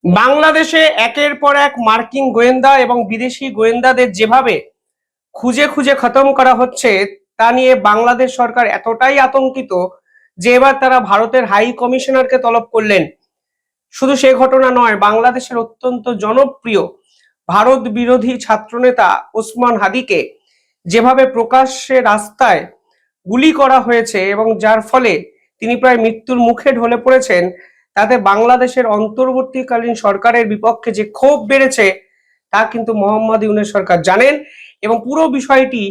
বাংলাদেশে একের পর এক মার্কিন গোয়েন্দা এবং বিদেশি গোয়েন্দাদের যেভাবে খুঁজে খুঁজে খতম করা হচ্ছে তা নিয়ে বাংলাদেশ সরকার এতটাই আতঙ্কিত যে এবার তারা ভারতের হাই কমিশনারকে তলব করলেন। শুধু সে ঘটনা নয়, বাংলাদেশের অত্যন্ত জনপ্রিয় ভারত বিরোধী ছাত্রনেতা ওসমান হাদিকে যেভাবে প্রকাশ্যে রাস্তায় গুলি করা হয়েছে এবং যার ফলে তিনি প্রায় মৃত্যুর মুখে ঢলে পড়েছেন, তাতে বাংলাদেশের অন্তর্বর্তীকালীন সরকারের বিপক্ষে যে ক্ষোভ বেড়েছে তা কিন্তু মোহাম্মদ ইউনূস সরকার জানেন এবং পুরো বিষয়টি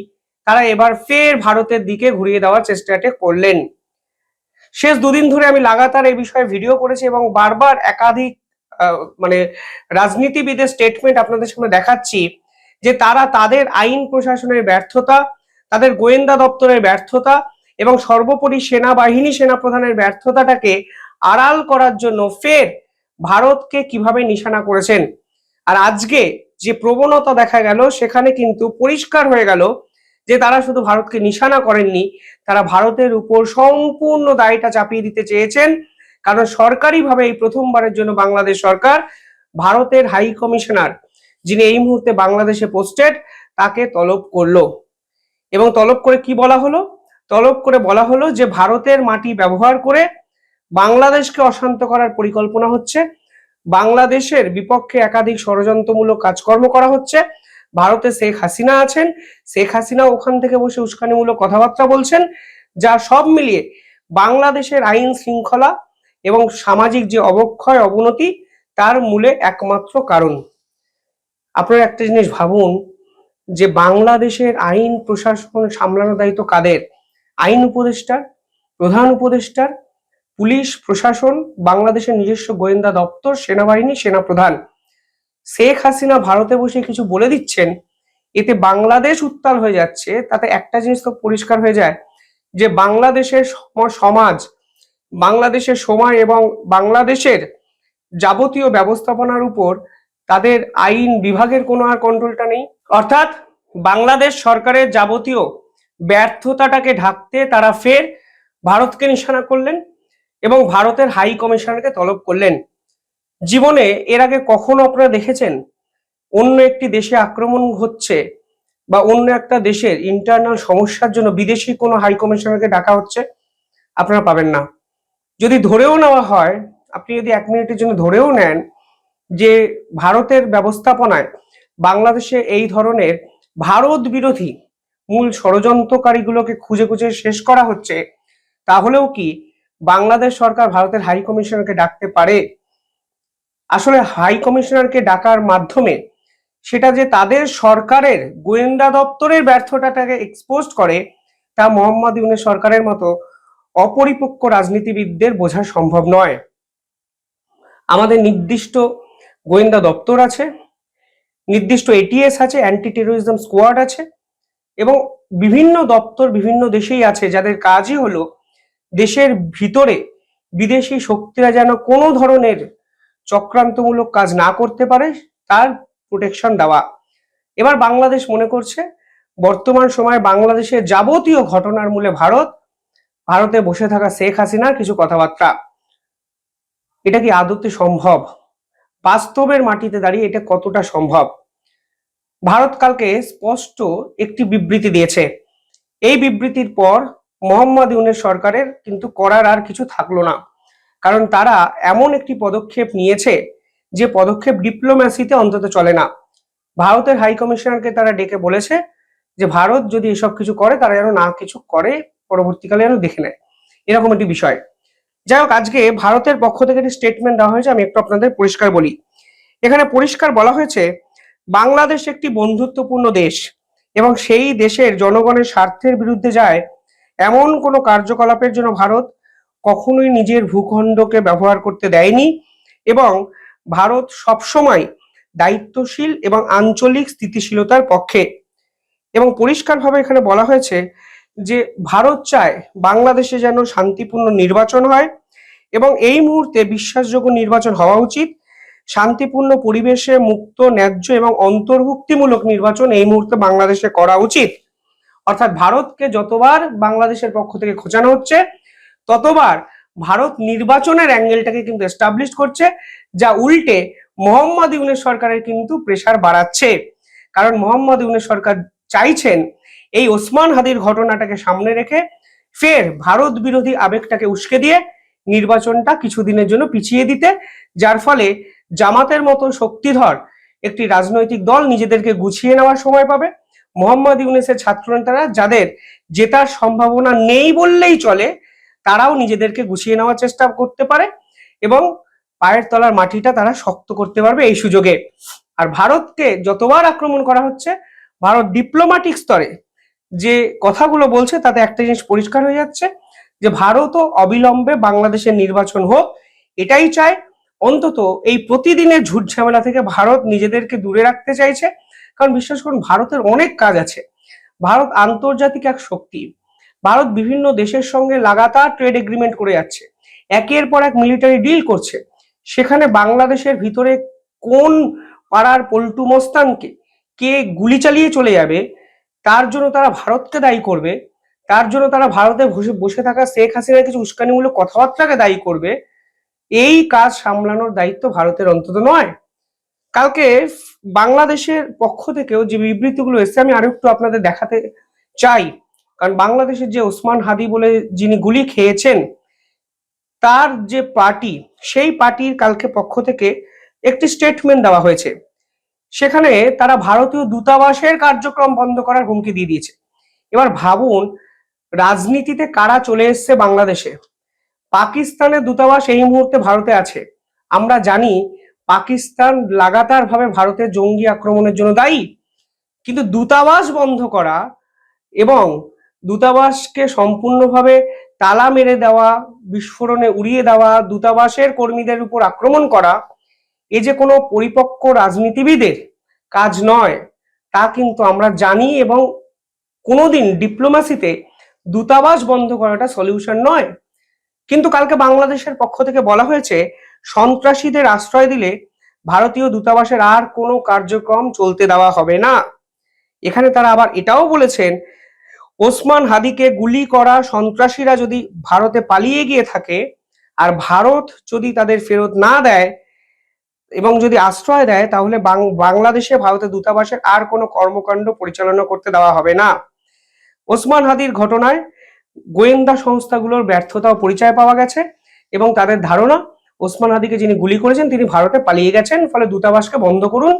তারা এবার ফের ভারতের দিকে ঘুরিয়ে দেওয়ার চেষ্টাটা করলেন। শেষ দুদিন ধরে আমি লাগাতার এই বিষয়ে ভিডিও করেছি এবং বারবার একাধিক মানে রাজনীতিবিদের স্টেটমেন্ট আপনাদের সামনে দেখাচ্ছি যে তারা তাদের আইন প্রশাসনের ব্যর্থতা, তাদের গোয়েন্দা দপ্তরের ব্যর্থতা এবং সর্বোপরি সেনাবাহিনী সেনাপ্রধানের ব্যর্থতাটাকে আড়াল করার জন্য ফের ভারতকে কিভাবে নিশানা করেছেন। আর আজকে যে প্রবণতা দেখা গেল সেখানে কিন্তু পরিষ্কার হয়ে গেল যে তারা শুধু ভারতকে নিশানা করেননি, তারা ভারতের উপর সম্পূর্ণ দায়টা চাপিয়ে দিতে চেয়েছেন। কারণ সরকারিভাবে এই প্রথমবারের জন্য বাংলাদেশ সরকার ভারতের হাই কমিশনার, যিনি এই মুহূর্তে বাংলাদেশে পোস্টেড, তাকে তলব করলো। এবং তলব করে কি বলা হলো? তলব করে বলা হলো যে ভারতের মাটি ব্যবহার করে বাংলাদেশকে অশান্ত করার পরিকল্পনা হচ্ছে, বাংলাদেশের বিপক্ষে একাধিক ষড়যন্ত্রমূলক কাজকর্ম করা হচ্ছে। ভারতে শেখ হাসিনা আছেন, শেখ হাসিনা ওখান থেকে বসে উস্কানিমূলক কথাবার্তা বলছেন, যা সব মিলিয়ে বাংলাদেশের আইন শৃঙ্খলা এবং সামাজিক যে অবক্ষয় অবনতি তার মূলে একমাত্র কারণ। আপনারা একটা জিনিস ভাবুন যে বাংলাদেশের আইন প্রশাসন সামলানোর দায়িত্ব কাদের? আইন উপদেষ্টার, প্রধান উপদেষ্টার, পুলিশ প্রশাসন, বাংলাদেশের নিজস্ব গোয়েন্দা দপ্তর, সেনাবাহিনী, সেনাপ্রধান। শেখ হাসিনা ভারতে বসে কিছু বলে দিচ্ছেন, এতে বাংলাদেশ উত্তাল হয়ে যাচ্ছে। তাতে একটা জিনিস তো পরিষ্কার হয়ে যায় যে বাংলাদেশের সমাজ, বাংলাদেশের সময় এবং বাংলাদেশের যাবতীয় ব্যবস্থাপনার উপর তাদের আইন বিভাগের কোনো আর কন্ট্রোলটা নেই। অর্থাৎ বাংলাদেশ সরকারের যাবতীয় ব্যর্থতাটাকে ঢাকতে তারা ফের ভারতকে নিশানা করলেন এবং ভারতের হাই কমিশনারকে তলব করলেন। জীবনে এর আগে কখনো আপনারা দেখেছেন অন্য একটি দেশে আক্রমণ হচ্ছে বা অন্য একটা দেশের ইন্টারনাল সমস্যার জন্য বিদেশি কোনো হাই কমিশনারকে ডাকা হচ্ছে? আপনারা পাবেন না। যদি ধরেও নেওয়া হয়, আপনি যদি 1 মিনিটের জন্য ধরেও নেন যে ভারতের ব্যবস্থাপনায় বাংলাদেশে এই ধরনের ভারত বিরোধী মূল ষড়যন্ত্রকারীগুলোকে খুঁজে খুঁজে শেষ করা হচ্ছে, তাহলেও কি বাংলাদেশ সরকার ভারতের হাই কমিশনারকে ডাকতে পারে? আসলে হাই কমিশনারকে ডাকার মাধ্যমে সেটা যে তাদের সরকারের গোয়েন্দা দপ্তরের ব্যর্থতাটাকে এক্সপোজ করে, তা মোহাম্মদ ইউনূস সরকারের মতো অপরিপক্ক রাজনীতিবিদদের বোঝা সম্ভব নয়। আমাদের নির্দিষ্ট গোয়েন্দা দপ্তর আছে, নির্দিষ্ট এটিএস আছে, অ্যান্টি টেরোরিজম স্কোয়াড আছে এবং বিভিন্ন দপ্তর বিভিন্ন দেশেই আছে, যাদের কাজই হলো দেশের ভিতরে বিদেশি শক্তিরা যেন কোনো ধরনের চক্রান্তমূলক কাজ না করতে পারে তার প্রোটেকশন দেওয়া। এবার বাংলাদেশ মনে করছে বর্তমান সময়ে বাংলাদেশের যাবতীয় ঘটনার মূলে ভারতে বসে থাকা শেখ হাসিনার কিছু কথাবার্তা। এটা কি আদতে সম্ভব? বাস্তবের মাটিতে দাঁড়িয়ে এটা কতটা সম্ভব? ভারত কালকে স্পষ্ট একটি বিবৃতি দিয়েছে। এই বিবৃতির পর মোহাম্মদ ইউনূস সরকারের কিন্তু করার আর কিছু থাকলো না, কারণ তারা এমন একটি পদক্ষেপ নিয়েছে যে পদক্ষেপ ডিপ্লোম্যাসিতে অন্তত চলে না। ভারতের হাই কমিশনারকে তারা ডেকে বলেছে যে ভারত যদি এসব কিছু করে তারা যেন না কিছু করে, পরবর্তীকালে যেন দেখে নেয়, এরকম একটি বিষয়। যাই হোক, আজকে ভারতের পক্ষ থেকে একটি স্টেটমেন্ট দেওয়া হয়েছে, আমি একটু আপনাদের পরিষ্কার বলি। এখানে পরিষ্কার বলা হয়েছে বাংলাদেশ একটি বন্ধুত্বপূর্ণ দেশ এবং সেই দেশের জনগণের স্বার্থের বিরুদ্ধে যায় এমন কোনো কার্যকলাপের জন্য ভারত কখনোই নিজের ভূখণ্ডকে ব্যবহার করতে দেয়নি এবং ভারত সবসময় দায়িত্বশীল এবং আঞ্চলিক স্থিতিশীলতার পক্ষে। এবং পরিষ্কারভাবে এখানে বলা হয়েছে যে ভারত চায় বাংলাদেশে যেন শান্তিপূর্ণ নির্বাচন হয় এবং এই মুহূর্তে বিশ্বাসযোগ্য নির্বাচন হওয়া উচিত। শান্তিপূর্ণ পরিবেশে মুক্ত, ন্যায্য এবং অন্তর্ভুক্তিমূলক নির্বাচন এই মুহূর্তে বাংলাদেশে করা উচিত। অর্থাৎ ভারতকে যতবার বাংলাদেশের পক্ষ থেকে খোঁচানো হচ্ছে ততবার ভারত নির্বাচনের অ্যাঙ্গেলটাকে কিন্তু এস্টাবলিশ করছে, যা উল্টে মোহাম্মদ ইউনূস সরকারের কিন্তু প্রেসার বাড়াচ্ছে। কারণ মোহাম্মদ ইউনূস সরকার চাইছেন এই ওসমান হাদির ঘটনাটাকে সামনে রেখে ফের ভারত বিরোধী আবেগটাকে উস্কে দিয়ে নির্বাচনটা কিছুদিনের জন্য পিছিয়ে দিতে, যার ফলে জামাতের মতো শক্তিধর একটি রাজনৈতিক দল নিজেদেরকে গুছিয়ে নেওয়ার সময় পাবে। মোহাম্মদ ইউনূসের ছাত্রনেতারা, যাদের জেতার সম্ভাবনা নেই বললেই চলে, তারাও নিজেদেরকে গুছিয়ে নেওয়ার চেষ্টা করতে পারে এবং পায়ের তলার মাটিটা তারা শক্ত করতে পারবে এই সুযোগে। আর ভারতকে যতবার আক্রমণ করা হচ্ছে, ভারত ডিপ্লোম্যাটিক স্তরে যে কথাগুলো বলছে তাতে একটা জিনিস পরিষ্কার হয়ে যাচ্ছে, যে ভারতও অবিলম্বে বাংলাদেশের নির্বাচন হোক এটাই চায়। অন্তত এই প্রতিদিনের ঝুট ঝামেলা থেকে ভারত নিজেদেরকে দূরে রাখতে চাইছে। কারণ বিশ্বাস করুন, ভারতের অনেক কাজ আছে। ভারত আন্তর্জাতিক এক শক্তি। ভারত বিভিন্ন দেশের সঙ্গে লাগাতার ট্রেড এগ্রিমেন্ট করে যাচ্ছে, একের পর এক মিলিটারি ডিল করছে। সেখানে বাংলাদেশের ভিতরে কোন পাড়ার পল্টু মস্তানকে কে গুলি চালিয়ে চলে যাবে, তার জন্য তারা ভারতকে দায়ী করবে, তার জন্য তারা ভারতে বসে থাকা শেখ হাসিনার কিছু উস্কানিমূলক কথাবার্তাকে দায়ী করবে। এই কাজ সামলানোর দায়িত্ব ভারতের অন্তত নয়। কালকে বাংলাদেশের পক্ষ থেকেও যে বিবৃতিগুলো এসেছে আমি আরো একটু আপনাদের দেখাতে চাই। কারণ বাংলাদেশের যে ওসমান হাদি বলে যিনি গুলি খেয়েছেন, তার যে পার্টি, সেই পার্টির কালকে পক্ষ থেকে একটি স্টেটমেন্ট দেওয়া হয়েছে। সেখানে তারা ভারতীয় দূতাবাসের কার্যক্রম বন্ধ করার হুমকি দিয়ে দিয়েছে। এবার ভাবুন, রাজনীতিতে কারা চলে এসছে বাংলাদেশে। পাকিস্তানের দূতাবাস এই মুহূর্তে ভারতে আছে। আমরা জানি পাকিস্তান লাগাতার ভাবে ভারতের জঙ্গি আক্রমণের জন্য দায়ী, কিন্তু দূতাবাস বন্ধ করা এবং দূতাবাসকে সম্পূর্ণভাবে তালা মেরে দেওয়া, বিস্ফোরণে উড়িয়ে দেওয়া, দূতাবাসের কর্মীদের উপর আক্রমণ করা, এ যে কোনো পরিপক্ক রাজনীতিবিদের কাজ নয় তা কিন্তু আমরা জানি। এবং কোনোদিন ডিপ্লোম্যাসিতে দূতাবাস বন্ধ করাটা সলিউশন নয়। কিন্তু কালকে বাংলাদেশের পক্ষ থেকে বলা হয়েছে, সন্ত্রাসীদের আশ্রয় দিলে ভারতীয় দূতাবাসের আর কোনো কার্যক্রম চলতে দেওয়া হবে না। এখানে তারা আবার এটাও বলেছেন, ওসমান হাদিকে গুলি করা সন্ত্রাসীরা যদি ভারতে পালিয়ে গিয়ে থাকে আর ভারত যদি তাদের ফেরত না দেয় এবং যদি আশ্রয় দেয়, তাহলে বাংলাদেশে ভারতের দূতাবাসের আর কোনো কর্মকাণ্ড পরিচালনা করতে দেওয়া হবে না। ওসমান হাদির ঘটনায় গোয়েন্দা সংস্থাগুলোর ব্যর্থতা ও পরিচয় পাওয়া গেছে এবং তাদের ধারণা ওসমান হাদিকে যিনি গুলি করেছেন তিনি ভারতে পালিয়ে গেছেন, ফলে দূতাবাসকে বন্ধ করুন।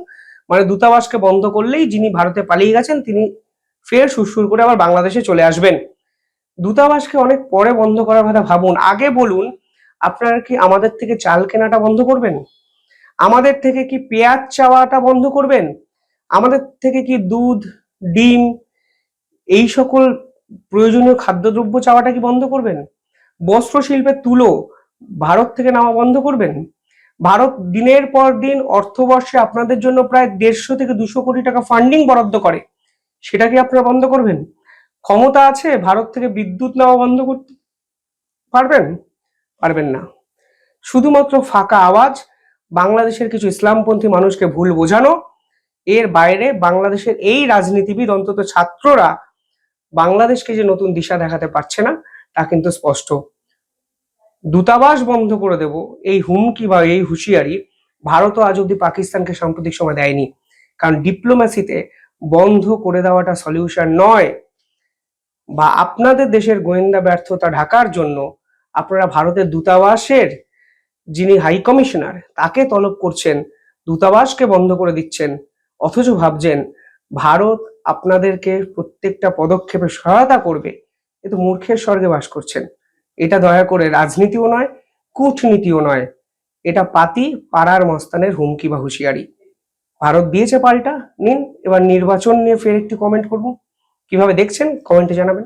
মানে দূতাবাসকে বন্ধ করলেই যিনি ভারতে পালিয়ে গেছেন তিনি ফের সুরসুর করে আবার বাংলাদেশে চলে আসবেন। দূতাবাসকে অনেক পরে বন্ধ করার কথা ভাবুন। আগে বলুন, আপনারা কি আমাদের থেকে চাল কেনাটা বন্ধ করবেন? আমাদের থেকে কি পেঁয়াজ চাওয়াটা বন্ধ করবেন? আমাদের থেকে কি দুধ, ডিম, এই সকল প্রয়োজনীয় খাদ্যদ্রব্য চাওয়াটা কি বন্ধ করবেন? বস্ত্র শিল্পের তুলো ভারত থেকে নেওয়া বন্ধ করবেন? ভারত দিনের পর দিন অর্থবর্ষে আপনাদের জন্য প্রায় 150 থেকে 200 কোটি টাকা ফান্ডিং বরাদ্দ করে, সেটা কি আপনারা বন্ধ করবেন? ক্ষমতা আছে ভারত থেকে বিদ্যুৎ নেওয়া বন্ধ করতে পারবেন? পারবেন না। শুধুমাত্র ফাঁকা আওয়াজ, বাংলাদেশের কিছু ইসলামপন্থী মানুষকে ভুল বোঝানো, এর বাইরে বাংলাদেশের এই রাজনীতিবিদ, অন্তত ছাত্ররা বাংলাদেশকে যে নতুন দিশা দেখাতে পারছে না তা কিন্তু স্পষ্ট। দূতাবাস বন্ধ করে দেব এই হুমকি বা এই হুঁশিয়ারি ভারতও আজ অব্দি পাকিস্তানকে সাম্প্রতিক সময় দেয়নি। কারণ ডিপ্লোম্যাসিতে বন্ধ করে দেওয়াটা সলিউশন নয়। বা আপনাদের দেশের গোয়েন্দা ব্যর্থতা ঢাকার জন্য আপনারা ভারতের দূতাবাসের যিনি হাই কমিশনার তাকে তলব করছেন, দূতাবাসকে বন্ধ করে দিচ্ছেন, অথচ ভাবছেন ভারত আপনাদেরকে প্রত্যেকটা পদক্ষেপে সহায়তা করবে। এ তো মূর্খের স্বর্গে বাস করছেন। এটা দয়া করে রাজনীতিও নয়, কূটনীতিও নয়, এটা পাতি পাড়ার মস্তানের হুমকি বা হুঁশিয়ারি। ভারত দিয়েছে পাল্টা, নিন। এবার নির্বাচন নিয়ে ফের একটি কমেন্ট করব। কিভাবে দেখছেন কমেন্টে জানাবেন।